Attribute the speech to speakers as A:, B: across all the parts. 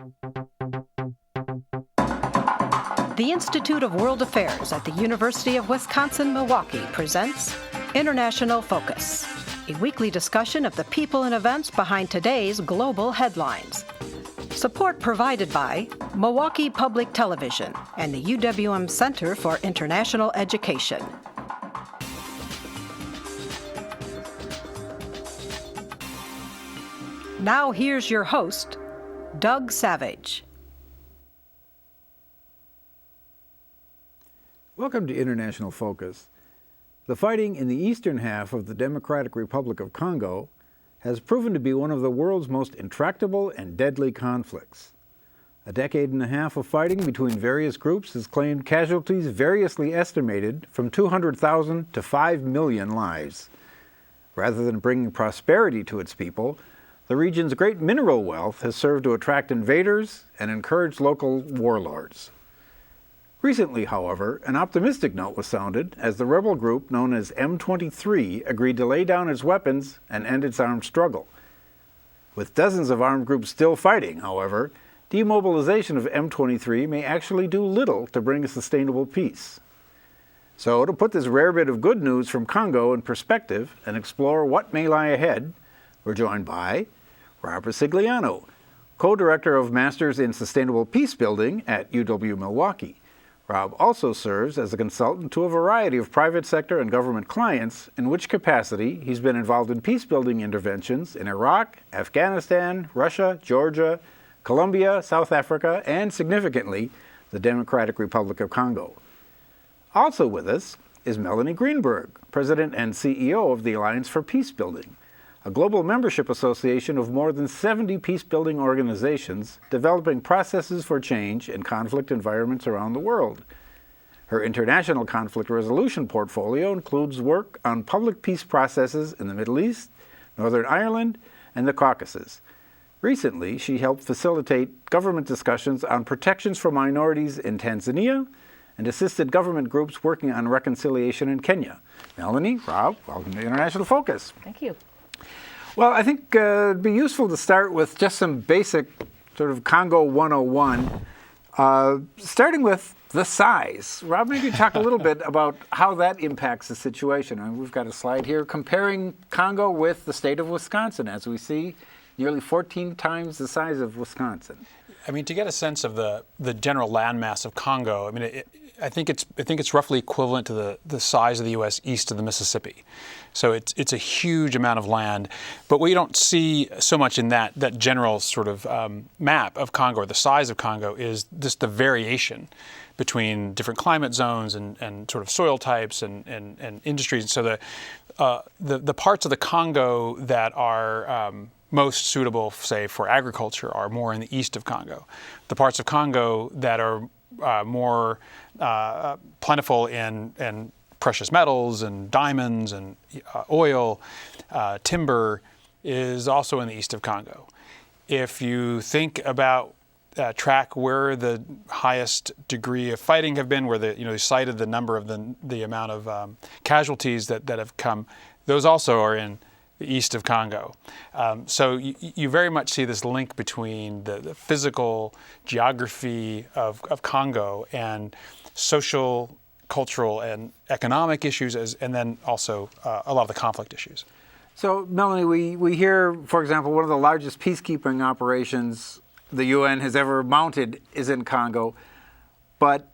A: The Institute of World Affairs at the University of Wisconsin-Milwaukee presents International Focus, a weekly discussion of the people and events behind today's global headlines. Support provided by Milwaukee Public Television and the UWM Center for International Education. Now here's your host, Doug Savage.
B: Welcome to International Focus. The fighting in the eastern half of the Democratic Republic of Congo has proven to be one of the world's most intractable and deadly conflicts. A decade and a half of fighting between various groups has claimed casualties variously estimated from 200,000 to 5 million lives. Rather than bringing prosperity to its people, the region's great mineral wealth has served to attract invaders and encourage local warlords. Recently, however, an optimistic note was sounded as the rebel group known as M23 agreed to lay down its weapons and end its armed struggle. With dozens of armed groups still fighting, however, demobilization of M23 may actually do little to bring a sustainable peace. So, to put this rare bit of good news from Congo in perspective and explore what may lie ahead, we're joined by Rob Ricigliano, co-director of Masters in Sustainable Peacebuilding at UW-Milwaukee. Rob also serves as a consultant to a variety of private sector and government clients, in which capacity he's been involved in peacebuilding interventions in Iraq, Afghanistan, Russia, Georgia, Colombia, South Africa, and significantly, the Democratic Republic of Congo. Also with us is Melanie Greenberg, President and CEO of the Alliance for Peacebuilding, a global membership association of more than 70 peacebuilding organizations developing processes for change in conflict environments around the world. Her international conflict resolution portfolio includes work on public peace processes in the Middle East, Northern Ireland, and the Caucasus. Recently, she helped facilitate government discussions on protections for minorities in Tanzania and assisted government groups working on reconciliation in Kenya. Melanie, Rob, welcome to International Focus.
C: Thank you.
B: Well, I think it'd be useful to start with just some basic sort of Congo 101, starting with the size. Rob, maybe talk a little bit about how that impacts the situation. I mean, we've got a slide here comparing Congo with the state of Wisconsin, as we see nearly 14 times the size of Wisconsin.
D: I mean, to get a sense of the general landmass of Congo, I mean, I think it's roughly equivalent to the size of the U.S. east of the Mississippi. So it's a huge amount of land. But what you don't see so much in that general sort of map of Congo, or the size of Congo, is just the variation between different climate zones and sort of soil types and industries. And so the parts of the Congo that are most suitable, say, for agriculture are more in the east of Congo. The parts of Congo that are more plentiful in precious metals and diamonds and oil, timber, is also in the east of Congo. If you think about track where the highest degree of fighting have been, where you cited the number of the amount of casualties that have come, those also are in the east of Congo. So you very much see this link between the physical geography of Congo and social, cultural, and economic issues, and then also a lot of the conflict issues.
B: So, Melanie, we hear, for example, one of the largest peacekeeping operations the UN has ever mounted is in Congo. But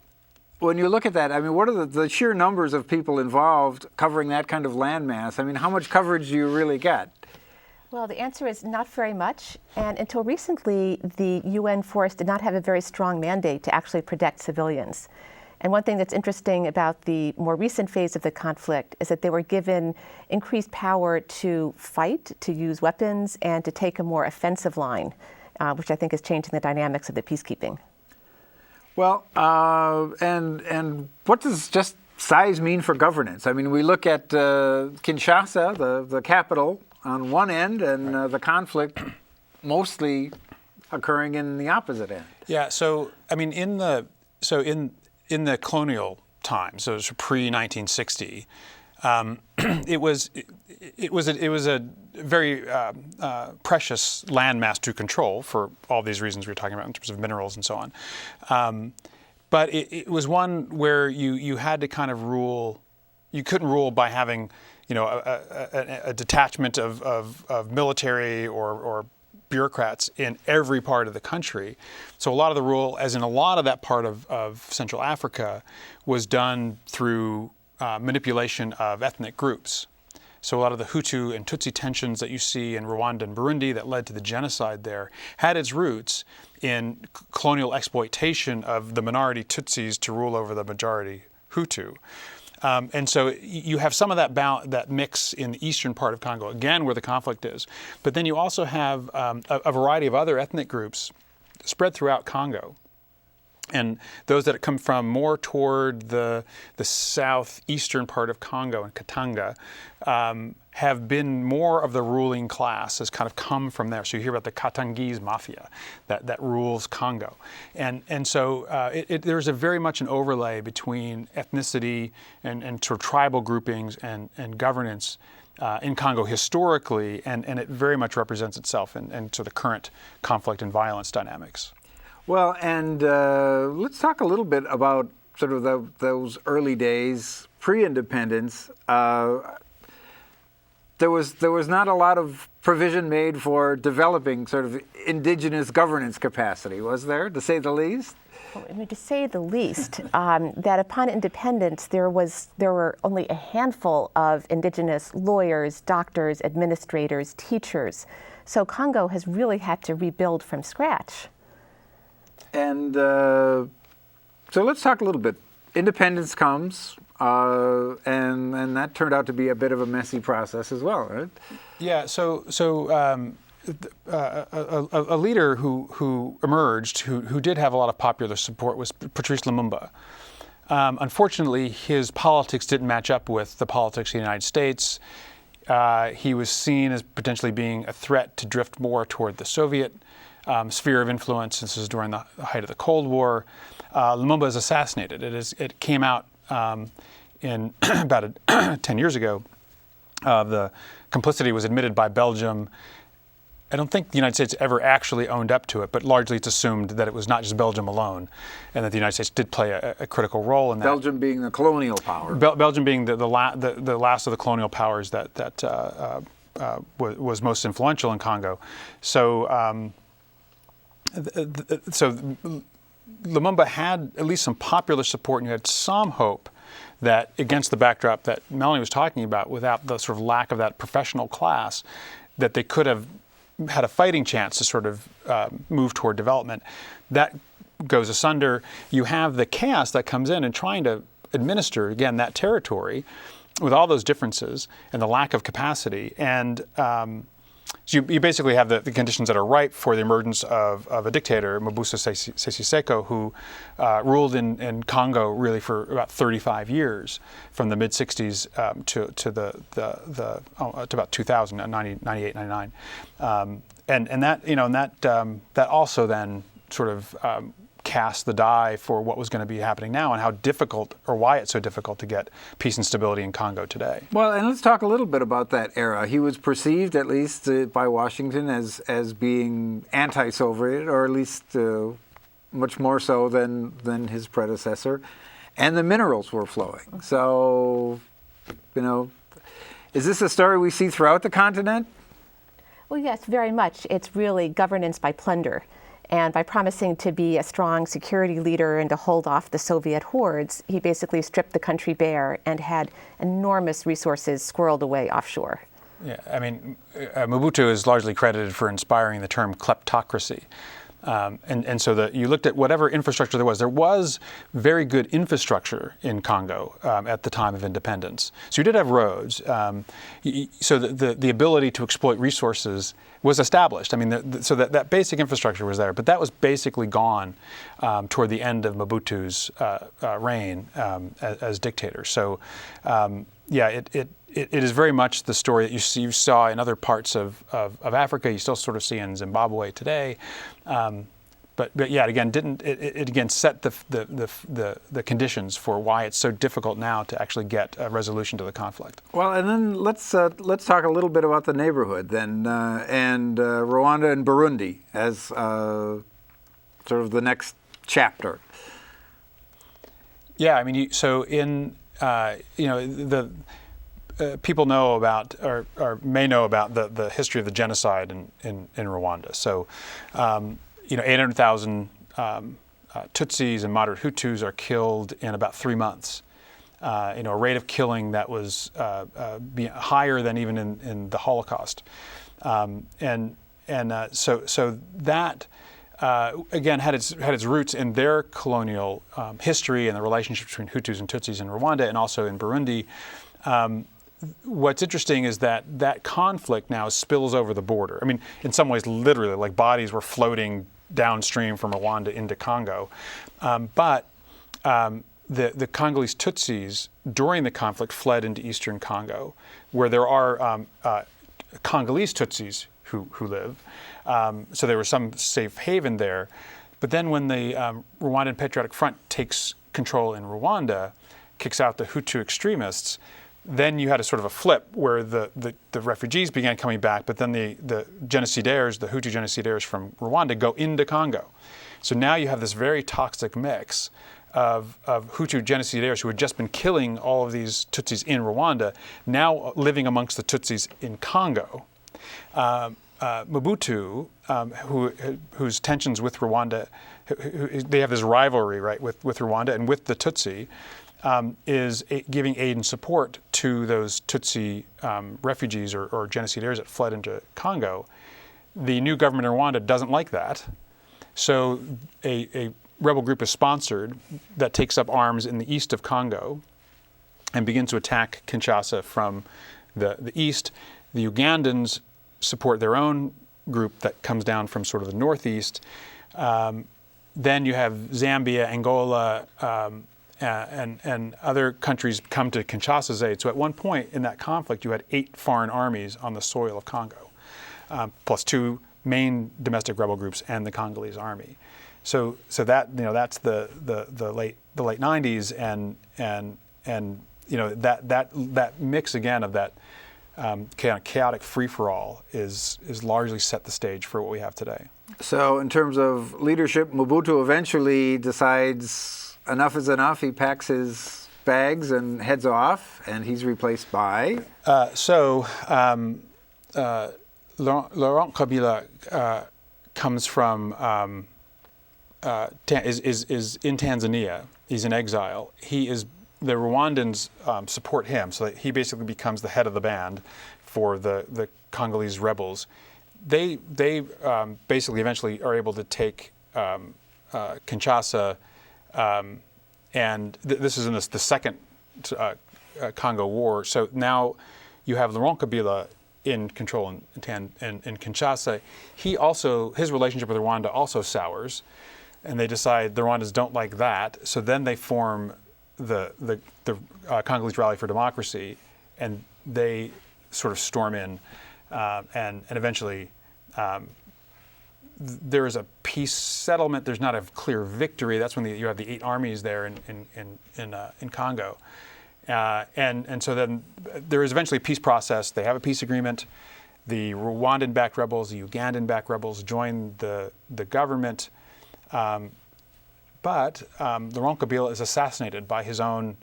B: when you look at that, I mean, what are the sheer numbers of people involved covering that kind of landmass? I mean, how much coverage do you really get?
C: Well, the answer is not very much. And until recently, the UN force did not have a very strong mandate to actually protect civilians. And one thing that's interesting about the more recent phase of the conflict is that they were given increased power to fight, to use weapons, and to take a more offensive line, which I think is changing the dynamics of the peacekeeping.
B: Well, and what does just size mean for governance? I mean, we look at Kinshasa, the capital, on one end, and the conflict mostly occurring in the opposite end.
D: Yeah. So I mean, in the colonial time, so it's pre-1960, It was a very precious landmass to control for all these reasons we were talking about in terms of minerals and so on. But it was one where you had to kind of rule. You couldn't rule by having, a detachment of military or bureaucrats in every part of the country. So a lot of the rule, as in a lot of that part of Central Africa, was done through manipulation of ethnic groups. So a lot of the Hutu and Tutsi tensions that you see in Rwanda and Burundi that led to the genocide there had its roots in colonial exploitation of the minority Tutsis to rule over the majority Hutu. And so you have some of that mix in the eastern part of Congo, again, where the conflict is. But then you also have a variety of other ethnic groups spread throughout Congo. And those that come from more toward the southeastern part of Congo and Katanga have been more of the ruling class, has kind of come from there. So you hear about the Katangese mafia that rules Congo. And so there's very much an overlay between ethnicity and sort of tribal groupings and governance in Congo historically, and it very much represents itself in sort of current conflict and violence dynamics.
B: Well, and let's talk a little bit about sort of those early days, pre-independence. There was not a lot of provision made for developing sort of indigenous governance capacity, was there, to say the least?
C: Well, I mean, to say the least, that upon independence there were only a handful of indigenous lawyers, doctors, administrators, teachers. So Congo has really had to rebuild from scratch.
B: And so let's talk a little bit. Independence comes, and that turned out to be a bit of a messy process as well, right?
D: Yeah. So a leader who emerged, who did have a lot of popular support, was Patrice Lumumba. Unfortunately, his politics didn't match up with the politics of the United States. He was seen as potentially being a threat to drift more toward the Soviet sphere of influence. This is during the height of the Cold War. Lumumba is assassinated. It came out in about 10 years ago. The complicity was admitted by Belgium. I don't think the United States ever actually owned up to it, but largely it's assumed that it was not just Belgium alone, and that the United States did play a critical role in that.
B: Belgium being the colonial power.
D: Belgium being the last of the colonial powers that was most influential in Congo. So Lumumba had at least some popular support, and you had some hope that, against the backdrop that Melanie was talking about, without the sort of lack of that professional class, that they could have had a fighting chance to sort of move toward development. That goes asunder. You have the chaos that comes in trying to administer, again, that territory with all those differences and the lack of capacity. And so you basically have the conditions that are ripe for the emergence of a dictator, Mobutu Sese Seko, who ruled in Congo really for about 35 years, from the mid-60s to about 2000, 98, 99, and that also then sort of cast the die for what was going to be happening now, and how difficult, or why it's so difficult to get peace and stability in Congo today.
B: Well, and let's talk a little bit about that era. He was perceived, at least by Washington, as being anti-Soviet, or at least much more so than his predecessor, and the minerals were flowing. So, is this a story we see throughout the continent?
C: Well, yes, very much. It's really governance by plunder. And by promising to be a strong security leader and to hold off the Soviet hordes, he basically stripped the country bare and had enormous resources squirreled away offshore.
D: Yeah, I mean, Mobutu is largely credited for inspiring the term kleptocracy. And so you looked at whatever infrastructure there was very good infrastructure in Congo at the time of independence. So you did have roads. So the ability to exploit resources was established. I mean, so that basic infrastructure was there, but that was basically gone toward the end of Mobutu's reign as dictator. So it is very much the story that you saw in other parts of Africa. You still sort of see in Zimbabwe today. But yeah, again, it again set the conditions for why it's so difficult now to actually get a resolution to the conflict.
B: Well, and then let's talk a little bit about the neighborhood then, and Rwanda and Burundi as sort of the next chapter.
D: Yeah, I mean, people know about or may know about the history of the genocide in Rwanda. So. 800,000 Tutsis and moderate Hutus are killed in about 3 months. A rate of killing that was higher than even in the Holocaust. So that again had its roots in their colonial history and the relationship between Hutus and Tutsis in Rwanda and also in Burundi. What's interesting is that conflict now spills over the border. I mean, in some ways, literally, like bodies were floating downstream from Rwanda into Congo. But the Congolese Tutsis during the conflict fled into eastern Congo, where there are Congolese Tutsis who live. So there was some safe haven there. But then when the Rwandan Patriotic Front takes control in Rwanda, kicks out the Hutu extremists, then you had a sort of a flip where the refugees began coming back, but then the genocidaires, the Hutu genocidaires from Rwanda go into Congo. So now you have this very toxic mix of Hutu genocidaires who had just been killing all of these Tutsis in Rwanda, now living amongst the Tutsis in Congo. Mobutu, whose tensions with Rwanda, they have this rivalry, right, with Rwanda and with the Tutsi, is giving aid and support to those Tutsi refugees or genocidaires that fled into Congo. The new government in Rwanda doesn't like that. So a rebel group is sponsored that takes up arms in the east of Congo and begins to attack Kinshasa from the east. The Ugandans support their own group that comes down from sort of the northeast. Then you have Zambia, Angola, and other countries come to Kinshasa's aid. So at one point in that conflict, you had 8 foreign armies on the soil of Congo, plus 2 main domestic rebel groups and the Congolese army. So that that's the late 90s, and that mix again of that chaotic free-for-all is largely set the stage for what we have today.
B: So in terms of leadership, Mobutu eventually decides enough is enough. He packs his bags and heads off, and he's replaced by?
D: Laurent Kabila comes from, is in Tanzania. He's in exile. The Rwandans support him, so that he basically becomes the head of the band for the Congolese rebels. They basically eventually are able to take Kinshasa, and this is in the second Congo War. So now you have Laurent Kabila in control in Kinshasa. His relationship with Rwanda also sours, and they decide the Rwandans don't like that. So then they form the Congolese Rally for Democracy, and they sort of storm in, and eventually there is a peace settlement. There's not a clear victory. That's when you have the 8 armies there in Congo, and so then there is eventually a peace process. They have a peace agreement. The Rwandan-backed rebels, the Ugandan-backed rebels join the government. But Laurent Kabila is assassinated by his own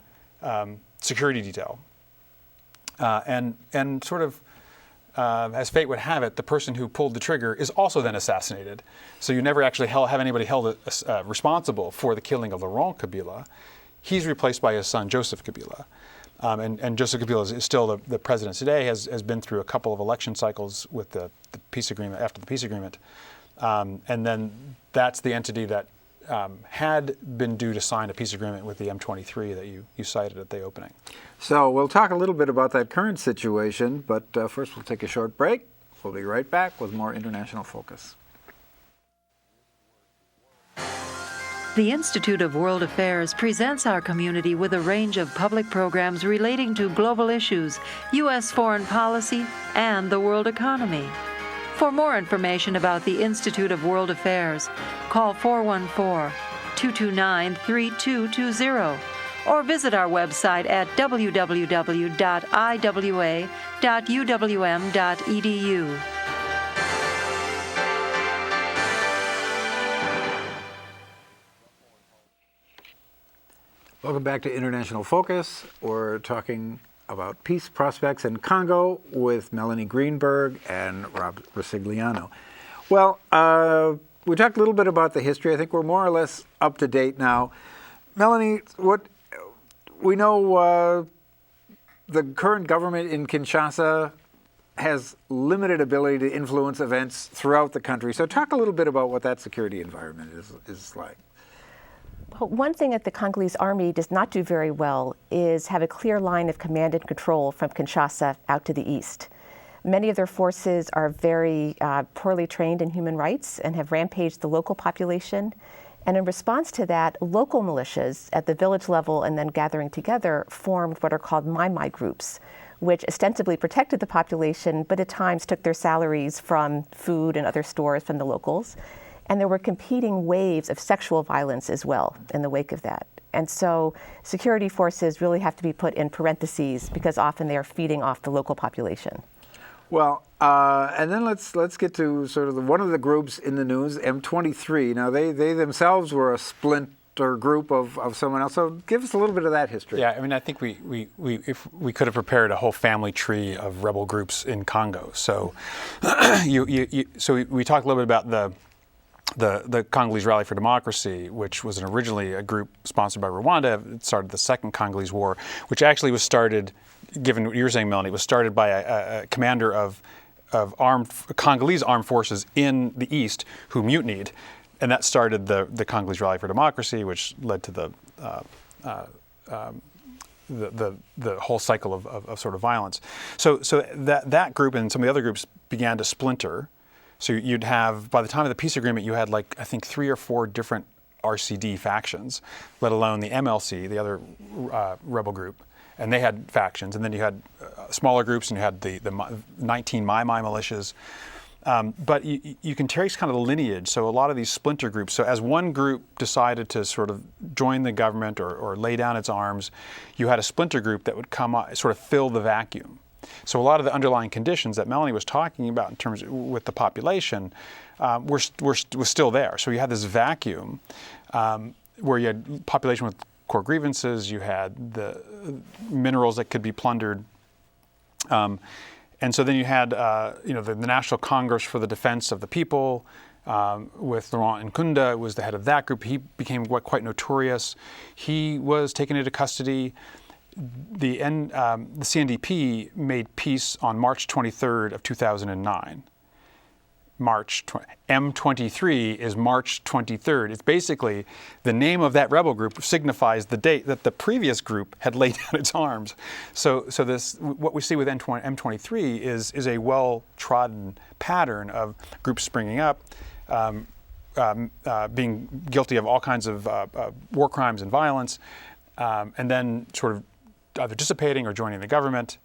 D: security detail. And sort of, as fate would have it, the person who pulled the trigger is also then assassinated. So you never actually have anybody held responsible for the killing of Laurent Kabila. He's replaced by his son, Joseph Kabila. And Joseph Kabila is still the president today, has been through a couple of election cycles with the peace agreement, after the peace agreement. And then that's the entity that had been due to sign a peace agreement with the M23 that you cited at the opening.
B: So we'll talk a little bit about that current situation, but first we'll take a short break. We'll be right back with more International Focus.
E: The Institute of World Affairs presents our community with a range of public programs relating to global issues, U.S. foreign policy, and the world economy. For more information about the Institute of World Affairs, call 414-229-3220 or visit our website at www.iwa.uwm.edu.
B: Welcome back to International Focus. We're talking about peace prospects in Congo with Melanie Greenberg and Rob Ricigliano. Well, we talked a little bit about the history. I think we're more or less up to date now. Melanie, what we know, the current government in Kinshasa has limited ability to influence events throughout the country. So talk a little bit about what that security environment is like.
C: Well, one thing that the Congolese army does not do very well is have a clear line of command and control from Kinshasa out to the east. Many of their forces are very poorly trained in human rights and have rampaged the local population. And in response to that, local militias at the village level and then gathering together formed what are called Mai groups, which ostensibly protected the population, but at times took their salaries from food and other stores from the locals. And there were competing waves of sexual violence as well in the wake of that. And so security forces really have to be put in parentheses because often they are feeding off the local population.
B: Well, and then let's get to sort of one of the groups in the news, M23. Now, they themselves were a splinter group of someone else. So give us a little bit of that history.
D: Yeah, I mean, I think if we could have prepared a whole family tree of rebel groups in Congo. So so we talked a little bit about the Congolese Rally for Democracy, which was originally a group sponsored by Rwanda. It started the Second Congolese War, which actually was started, given what you were saying, Melanie, it was started by a commander of Congolese armed forces in the East who mutinied. And that started the Congolese Rally for Democracy, which led to the whole cycle of sort of violence. So that group and some of the other groups began to splinter. So you'd have, by the time of the peace agreement, you had I think 3 or 4 different RCD factions, let alone the MLC, the other rebel group, and they had factions. And then you had smaller groups, and you had the 19 Mai militias. But you can trace kind of the lineage. So a lot of these splinter groups. So as one group decided to sort of join the government or lay down its arms, you had a splinter group that would come sort of fill the vacuum. So a lot of the underlying conditions that Melanie was talking about in terms with the population was still there. So you had this vacuum where you had population with core grievances, you had the minerals that could be plundered, and so then you had the National Congress for the Defense of the People with Laurent Nkunda was the head of that group. He became quite notorious. He was taken into custody. The CNDP made peace on March 23rd of 2009. M23 is March 23rd. It's basically the name of that rebel group signifies the date that the previous group had laid down its arms. So this, what we see with M23 is a well-trodden pattern of groups springing up, being guilty of all kinds of war crimes and violence, and then sort of either dissipating or joining the government,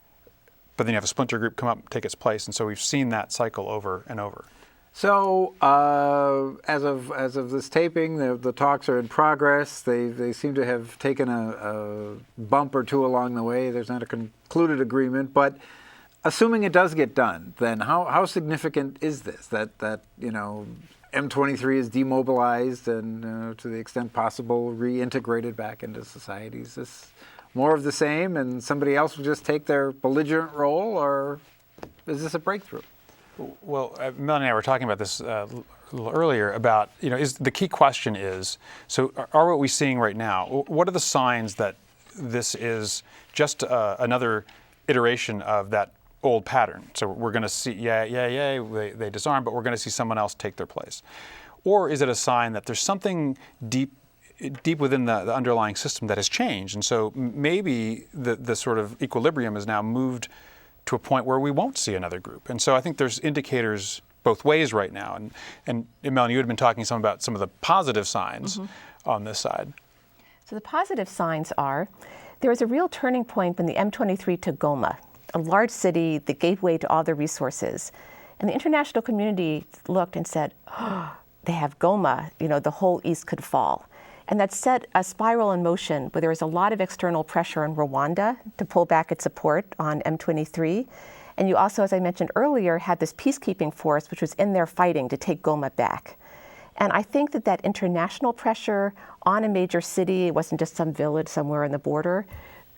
D: but then you have a splinter group come up, take its place, and so we've seen that cycle over and over.
B: So as of this taping, the talks are in progress. They seem to have taken a bump or two along the way. There's not a concluded agreement, but assuming it does get done, then how significant is this? That M23 is demobilized and to the extent possible reintegrated back into society. Is this more of the same, and somebody else will just take their belligerent role, or is this a breakthrough?
D: Well, Melanie and I were talking about this a little earlier about, is the key question is, so are what we're seeing right now, what are the signs that this is just another iteration of that old pattern? So we're going to see, they disarm, but we're going to see someone else take their place. Or is it a sign that there's something deep within the underlying system that has changed? And so maybe the sort of equilibrium is now moved to a point where we won't see another group. And so I think there's indicators both ways right now. And Melanie, you had been talking some about some of the positive signs on this side.
C: So the positive signs are, there was a real turning point when the M23 took Goma, a large city, the gateway to all the resources. And the international community looked and said, oh, they have Goma, the whole East could fall. And that set a spiral in motion where there was a lot of external pressure on Rwanda to pull back its support on M23. And you also, as I mentioned earlier, had this peacekeeping force which was in there fighting to take Goma back. And I think that international pressure on a major city, it wasn't just some village somewhere on the border,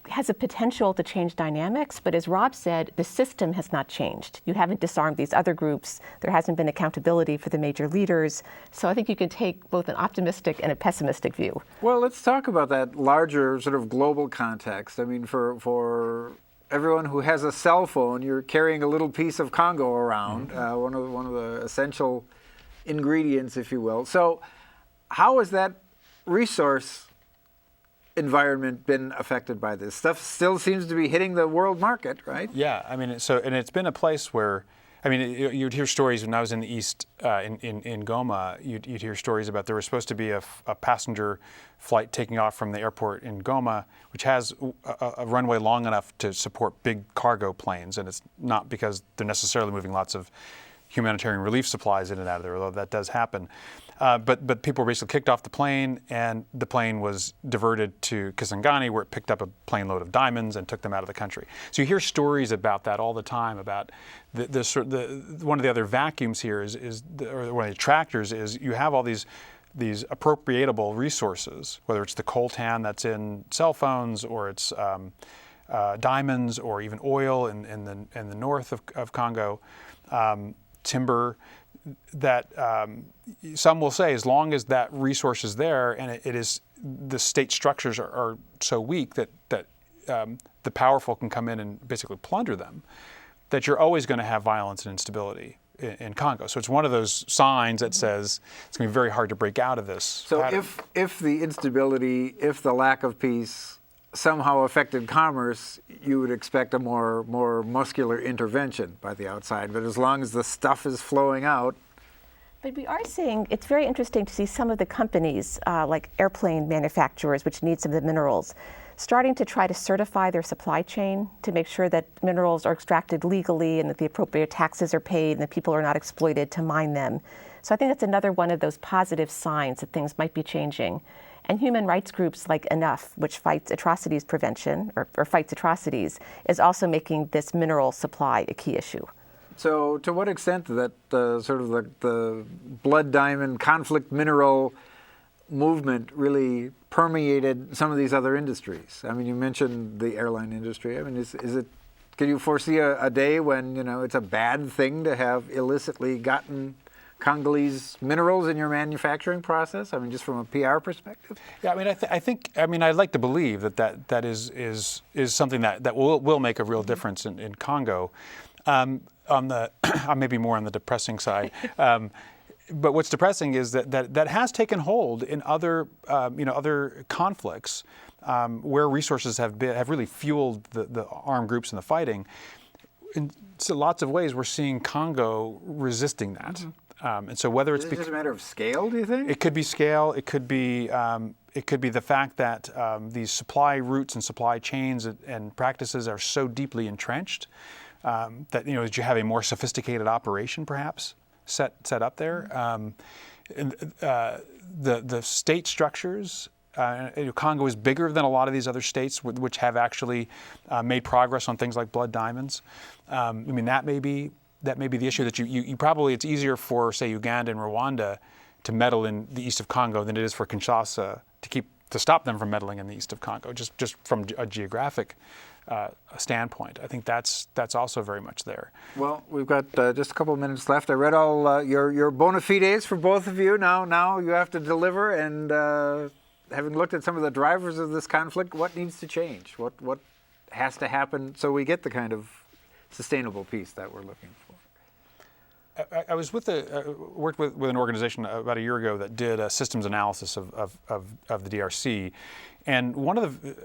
C: has a potential to change dynamics. But as Rob said, the system has not changed. You haven't disarmed these other groups. There hasn't been accountability for the major leaders. So I think you can take both an optimistic and a pessimistic view.
B: Well, let's talk about that larger sort of global context. I mean, for everyone who has a cell phone, you're carrying a little piece of Congo around, one of the essential ingredients, if you will. So how has that resource environment been affected by this? Stuff still seems to be hitting the world market, right?
D: Yeah, I mean, and it's been a place where, I mean, you'd hear stories when I was in the East, in Goma, you'd hear stories about there was supposed to be a passenger flight taking off from the airport in Goma, which has a runway long enough to support big cargo planes, and it's not because they're necessarily moving lots of humanitarian relief supplies in and out of there, although that does happen. But people basically kicked off the plane, and the plane was diverted to Kisangani, where it picked up a plane load of diamonds and took them out of the country. So you hear stories about that all the time. About one of the other vacuums here or one of the attractors is you have all these appropriatable resources, whether it's the coltan that's in cell phones, or it's diamonds, or even oil in the north of Congo, timber. That some will say, as long as that resource is there, and it is, the state structures are so weak that the powerful can come in and basically plunder them, that you're always going to have violence and instability in Congo. So it's one of those signs that says it's going to be very hard to break out of this.
B: So
D: pattern.
B: if the instability, if the lack of peace somehow affected commerce, you would expect a more muscular intervention by the outside. But as long as the stuff is flowing out.
C: But we are seeing, it's very interesting to see some of the companies, like airplane manufacturers, which need some of the minerals, starting to try to certify their supply chain to make sure that minerals are extracted legally and that the appropriate taxes are paid and that people are not exploited to mine them. So I think that's another one of those positive signs that things might be changing. And human rights groups like Enough, which fights atrocities prevention, or fights atrocities, is also making this mineral supply a key issue.
B: So to what extent that the blood diamond conflict mineral movement really permeated some of these other industries? I mean, you mentioned the airline industry. I mean, is it? Can you foresee a day when it's a bad thing to have illicitly gotten Congolese minerals in your manufacturing process? I mean, just from a PR perspective.
D: Yeah, I mean, I think I'd like to believe that is something that will make a real difference in Congo. On the maybe more on the depressing side. But what's depressing is that has taken hold in other other conflicts where resources have really fueled the armed groups and the fighting. In lots of ways, we're seeing Congo resisting that. Mm-hmm. And so whether it's
B: just a matter of scale, do you think?
D: It could be scale. It could be the fact that these supply routes and supply chains and practices are so deeply entrenched that that you have a more sophisticated operation perhaps set up there. The state structures. Congo is bigger than a lot of these other states, which have actually made progress on things like blood diamonds. I mean, that may be the issue, that you probably, it's easier for, say, Uganda and Rwanda to meddle in the east of Congo than it is for Kinshasa to stop them from meddling in the east of Congo, just from a geographic standpoint. I think that's also very much there.
B: Well, we've got just a couple of minutes left. I read all your bona fides for both of you. Now you have to deliver, and having looked at some of the drivers of this conflict, what needs to change? What has to happen so we get the kind of sustainable peace that we're looking for?
D: I was worked with an organization about a year ago that did a systems analysis of the DRC, and one of the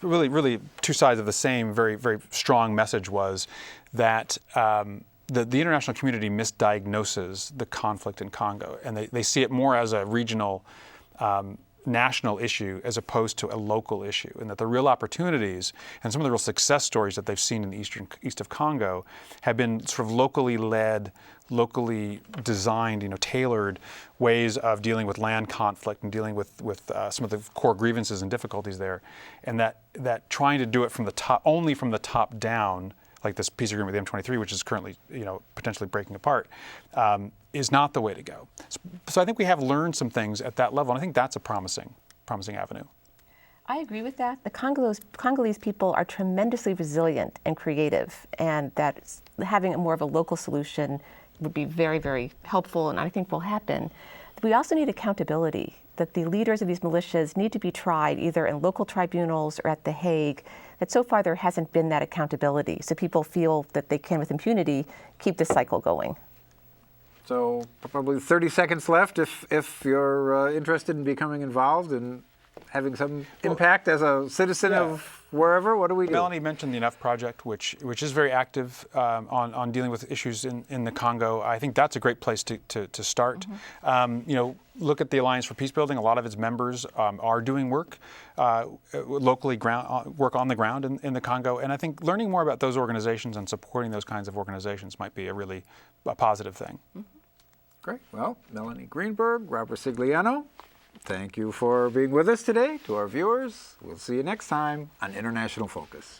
D: really two sides of the same very, very strong message was that the international community misdiagnoses the conflict in Congo, and they see it more as a regional national issue as opposed to a local issue, and that the real opportunities and some of the real success stories that they've seen in the east of Congo have been sort of locally led, locally designed, tailored ways of dealing with land conflict and dealing with some of the core grievances and difficulties there, and that trying to do it from the top, only from the top down, like this peace agreement with the M23, which is currently potentially breaking apart, is not the way to go. So I think we have learned some things at that level, and I think that's a promising avenue.
C: I agree with that. The Congolese people are tremendously resilient and creative, and that having more of a local solution would be very, very helpful, and I think will happen. We also need accountability, that the leaders of these militias need to be tried either in local tribunals or at The Hague, that so far there hasn't been that accountability. So people feel that they can, with impunity, keep the cycle going.
B: So probably 30 seconds left if you're interested in becoming involved and having some impact as a citizen of wherever. What do we do?
D: Melanie mentioned the Enough Project, which is very active on dealing with issues in the Congo. I think that's a great place to start. Mm-hmm. Look at the Alliance for Peacebuilding. A lot of its members are doing work locally, work on the ground in the Congo. And I think learning more about those organizations and supporting those kinds of organizations might be a positive thing.
C: Mm-hmm.
B: Great. Well, Melanie Greenberg, Rob Ricigliano, thank you for being with us today. To our viewers, we'll see you next time on International Focus.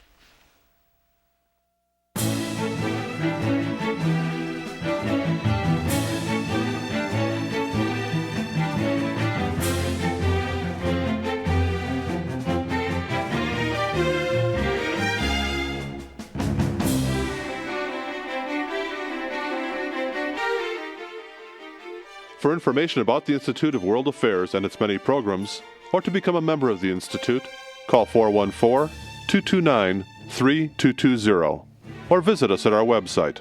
F: For information about the Institute of World Affairs and its many programs, or to become a member of the Institute, call 414-229-3220 or visit us at our website,